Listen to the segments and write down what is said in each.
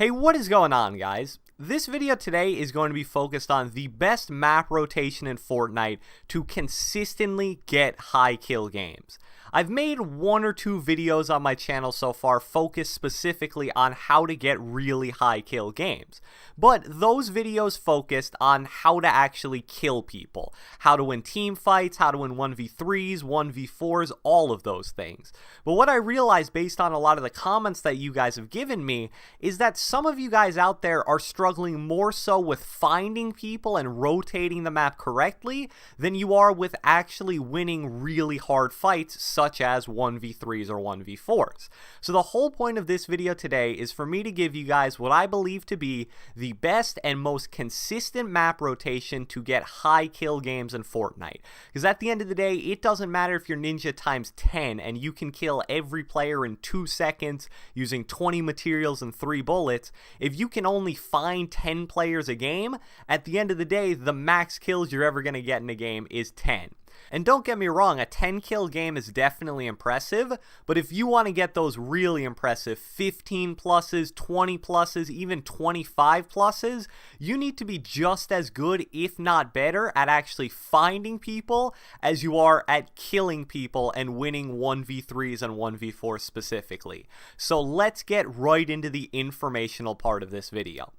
Hey, what is going on, guys? This video today is going to be focused on the best map rotation in Fortnite to consistently get high kill games. I've made one or two videos on my channel so far focused specifically on how to get really high kill games, but those videos focused on how to actually kill people, how to win team fights, how to win 1v3s, 1v4s, all of those things. But what I realized based on a lot of the comments that you guys have given me is that some of you guys out there are struggling more so with finding people and rotating the map correctly than you are with actually winning really hard fights such as 1v3s or 1v4s. So the whole point of this video today is for me to give you guys what I believe to be the best and most consistent map rotation to get high kill games in Fortnite. Because at the end of the day, it doesn't matter if you're Ninja times 10 and you can kill every player in 2 seconds using 20 materials and 3 bullets. If you can only find 10 players a game, at the end of the day, the max kills you're ever going to get in a game is 10. And don't get me wrong, a 10 kill game is definitely impressive, but if you want to get those really impressive 15 pluses, 20 pluses, even 25 pluses, you need to be just as good, if not better, at actually finding people as you are at killing people and winning 1v3s and 1v4s specifically. So let's get right into the informational part of this video.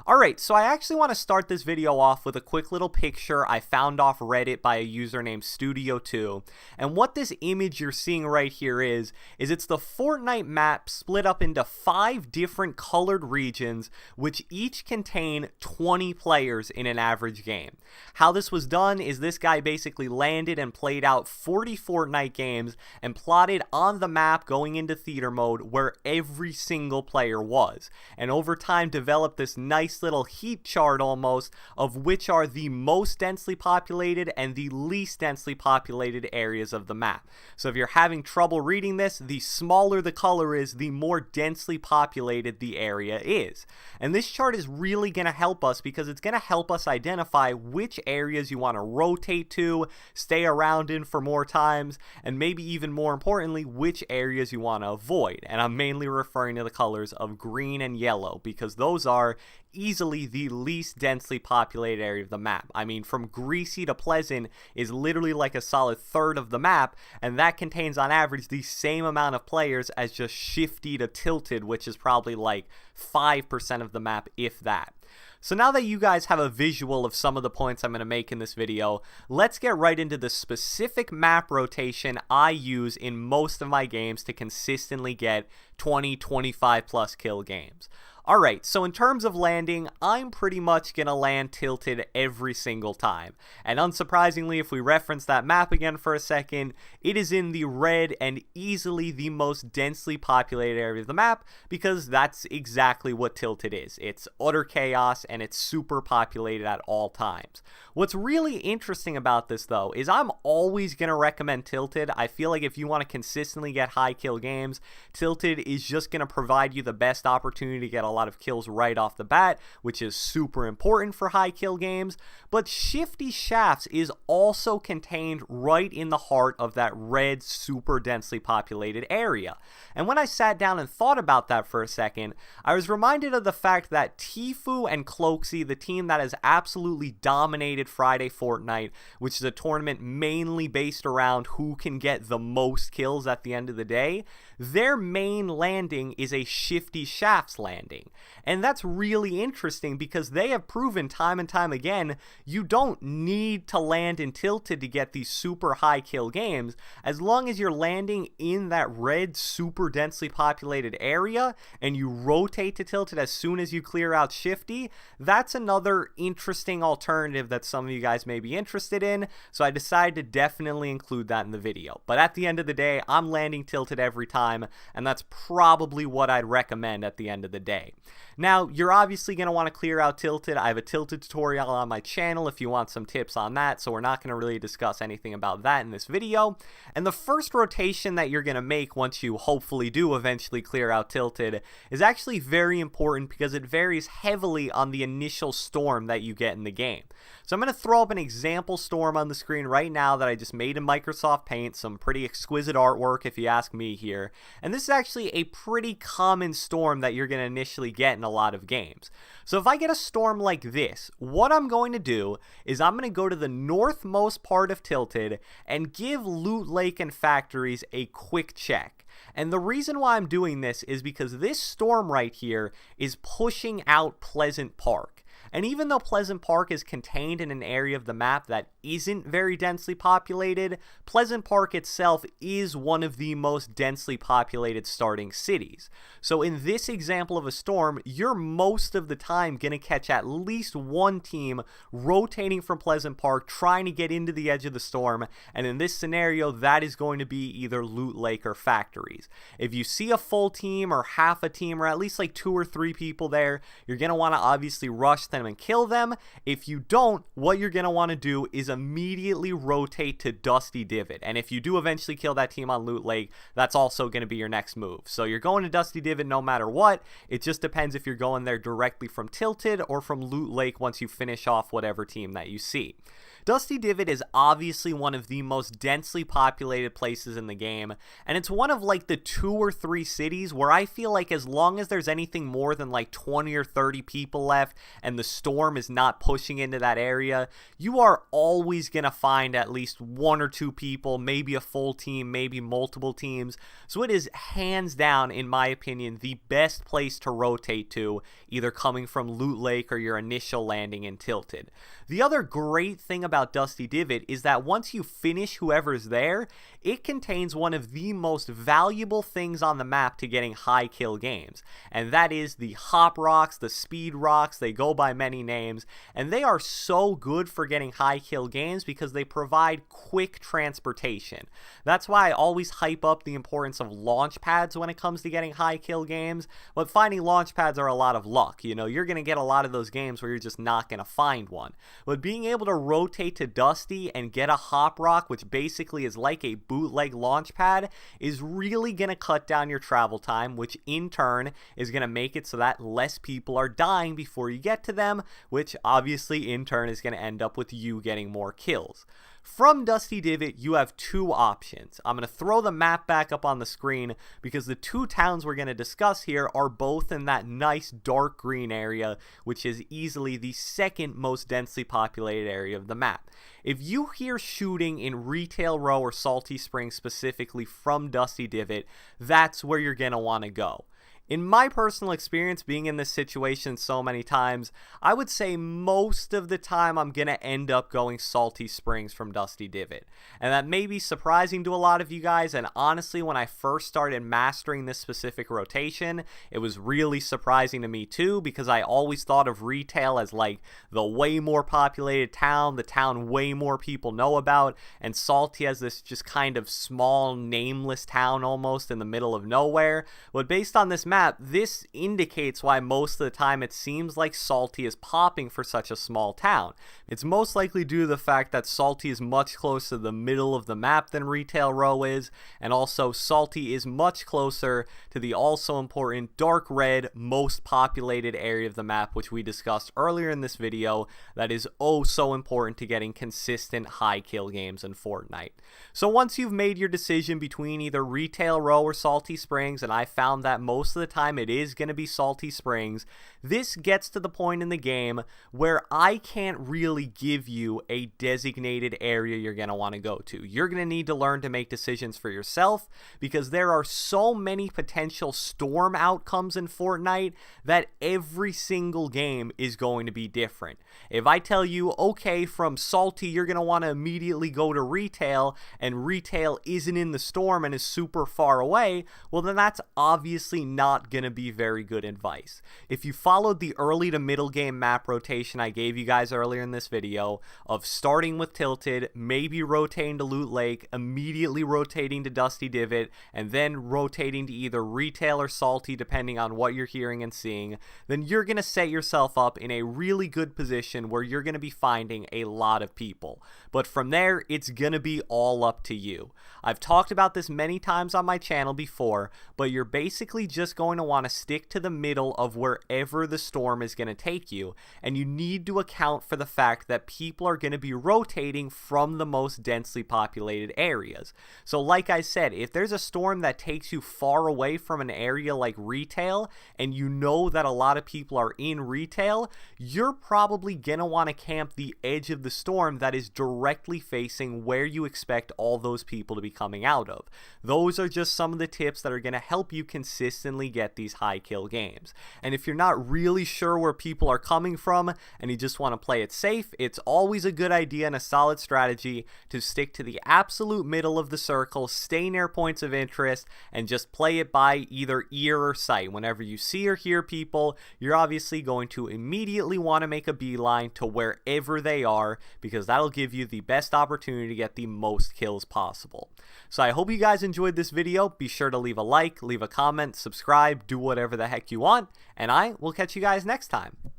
Alright, so I actually want to start this video off with a quick little picture I found off Reddit by a user named Studio2, and what this image you're seeing right here is it's the Fortnite map split up into 5 different colored regions which each contain 20 players in an average game. How this was done is this guy basically landed and played out 40 Fortnite games and plotted on the map going into theater mode where every single player was, and over time developed this nice little heat chart almost of which are the most densely populated and the least densely populated areas of the map. So if you're having trouble reading this, the smaller the color is, the more densely populated the area is. And this chart is really going to help us because it's going to help us identify which areas you want to rotate to, stay around in for more times, and maybe even more importantly, which areas you want to avoid. And I'm mainly referring to the colors of green and yellow because those are easily the least densely populated area of the map. I mean, from Greasy to Pleasant is literally like a solid third of the map, and that contains on average the same amount of players as just Shifty to Tilted, which is probably like 5% of the map, if that. So now that you guys have a visual of some of the points I'm going to make in this video, let's get right into the specific map rotation I use in most of my games to consistently get 20-25 plus kill games. Alright, so in terms of landing, I'm pretty much going to land tilted every single time. And unsurprisingly, if we reference that map again for a second, it is in the red and easily the most densely populated area of the map because that's exactly what tilted is. It's utter chaos and it's super populated at all times. What's really interesting about this though is I'm always going to recommend tilted. I feel like if you want to consistently get high kill games, tilted is just going to provide you the best opportunity to get a lot of kills right off the bat, which is super important for high kill games. But Shifty Shafts is also contained right in the heart of that red super densely populated area. And when I sat down and thought about that for a second, I was reminded of the fact that Tfue and Cloaksy, the team that has absolutely dominated Friday Fortnite, which is a tournament mainly based around who can get the most kills at the end of the day, their main landing is a Shifty Shafts landing. And that's really interesting because they have proven time and time again you don't need to land in tilted to get these super high kill games. As long as you're landing in that red super densely populated area and you rotate to tilted as soon as you clear out Shifty, that's another interesting alternative that some of you guys may be interested in. So I decided to definitely include that in the video. But at the end of the day, I'm landing tilted every time, and that's probably what I'd recommend at the end of the day. Now, you're obviously going to want to clear out tilted. I have a tilted tutorial on my channel if you want some tips on that, so we're not going to really discuss anything about that in this video. And the first rotation that you're going to make once you hopefully do eventually clear out tilted is actually very important because it varies heavily on the initial storm that you get in the game. So I'm going to throw up an example storm on the screen right now that I just made in Microsoft Paint, some pretty exquisite artwork if you ask me here. And this is actually a pretty common storm that you're going to initially get in a lot of games. So if I get a storm like this, what I'm going to do is I'm going to go to the northmost part of Tilted and give Loot Lake and Factories a quick check. And the reason why I'm doing this is because this storm right here is pushing out Pleasant Park. And even though Pleasant Park is contained in an area of the map that isn't very densely populated, Pleasant Park itself is one of the most densely populated starting cities. So in this example of a storm, you're most of the time going to catch at least one team rotating from Pleasant Park trying to get into the edge of the storm, and in this scenario that is going to be either Loot Lake or Factories. If you see a full team or half a team or at least like 2 or 3 people there, you're going to want to obviously rush them and kill them. If you don't, what you're going to want to do is immediately rotate to Dusty Divot, and if you do eventually kill that team on Loot Lake, that's also going to be your next move. So you're going to Dusty Divot no matter what. It just depends if you're going there directly from Tilted or from Loot Lake once you finish off whatever team that you see. Dusty Divot is obviously one of the most densely populated places in the game, and it's one of like the 2 or 3 cities where I feel like as long as there's anything more than like 20 or 30 people left and the storm is not pushing into that area, you are always going to find at least 1 or 2 people, maybe a full team, maybe multiple teams. So it is hands down, in my opinion, the best place to rotate to, either coming from Loot Lake or your initial landing in Tilted. The other great thing about Dusty Divot is that once you finish whoever's there, it contains one of the most valuable things on the map to getting high kill games, and that is the hop rocks, the speed rocks. They go by many names, and they are so good for getting high kill games because they provide quick transportation. That's why I always hype up the importance of launch pads when it comes to getting high kill games, but finding launch pads are a lot of luck. You know, you're going to get a lot of those games where you're just not going to find one. But being able to rotate to Dusty and get a hop rock, which basically is like a bootleg launch pad, is really going to cut down your travel time, which in turn is going to make it so that less people are dying before you get to them, which obviously in turn is going to end up with you getting more kills. From Dusty Divot, you have 2 options. I'm going to throw the map back up on the screen because the 2 towns we're going to discuss here are both in that nice dark green area, which is easily the second most densely populated area of the map. If you hear shooting in Retail Row or Salty Springs specifically from Dusty Divot, that's where you're going to want to go. In my personal experience, being in this situation so many times, I would say most of the time I'm going to end up going Salty Springs from Dusty Divot. And that may be surprising to a lot of you guys, and honestly, when I first started mastering this specific rotation, it was really surprising to me too, because I always thought of Retail as like the way more populated town, the town way more people know about, and Salty as this just kind of small, nameless town almost in the middle of nowhere. But based on this map, this indicates why most of the time it seems like Salty is popping for such a small town. It's most likely due to the fact that Salty is much closer to the middle of the map than Retail Row is, and also Salty is much closer to the also important dark red most populated area of the map, which we discussed earlier in this video, that is oh so important to getting consistent high kill games in Fortnite. So once you've made your decision between either Retail Row or Salty Springs, and I found that most of the time it is going to be Salty Springs, this gets to the point in the game where I can't really give you a designated area you're going to want to go to. You're going to need to learn to make decisions for yourself because there are so many potential storm outcomes in Fortnite that every single game is going to be different. If I tell you, okay, from Salty you're going to want to immediately go to Retail, and Retail isn't in the storm and is super far away, well then that's obviously not going to be very good advice. If you followed the early to middle game map rotation I gave you guys earlier in this video of starting with Tilted, maybe rotating to Loot Lake, immediately rotating to Dusty Divot, and then rotating to either Retail or Salty depending on what you're hearing and seeing, then you're going to set yourself up in a really good position where you're going to be finding a lot of people. But from there, it's going to be all up to you. I've talked about this many times on my channel before, but you're basically just going going to want to stick to the middle of wherever the storm is going to take you, and you need to account for the fact that people are going to be rotating from the most densely populated areas. So like I said, if there's a storm that takes you far away from an area like retail, and you know that a lot of people are in retail, you're probably going to want to camp the edge of the storm that is directly facing where you expect all those people to be coming out of. Those are just some of the tips that are going to help you consistently get these high kill games. And if you're not really sure where people are coming from and you just want to play it safe, it's always a good idea and a solid strategy to stick to the absolute middle of the circle, stay near points of interest, and just play it by either ear or sight. Whenever you see or hear people, you're obviously going to immediately want to make a beeline to wherever they are, because that'll give you the best opportunity to get the most kills possible. So I hope you guys enjoyed this video. Be sure to leave a like, leave a comment, subscribe, do whatever the heck you want, and I will catch you guys next time.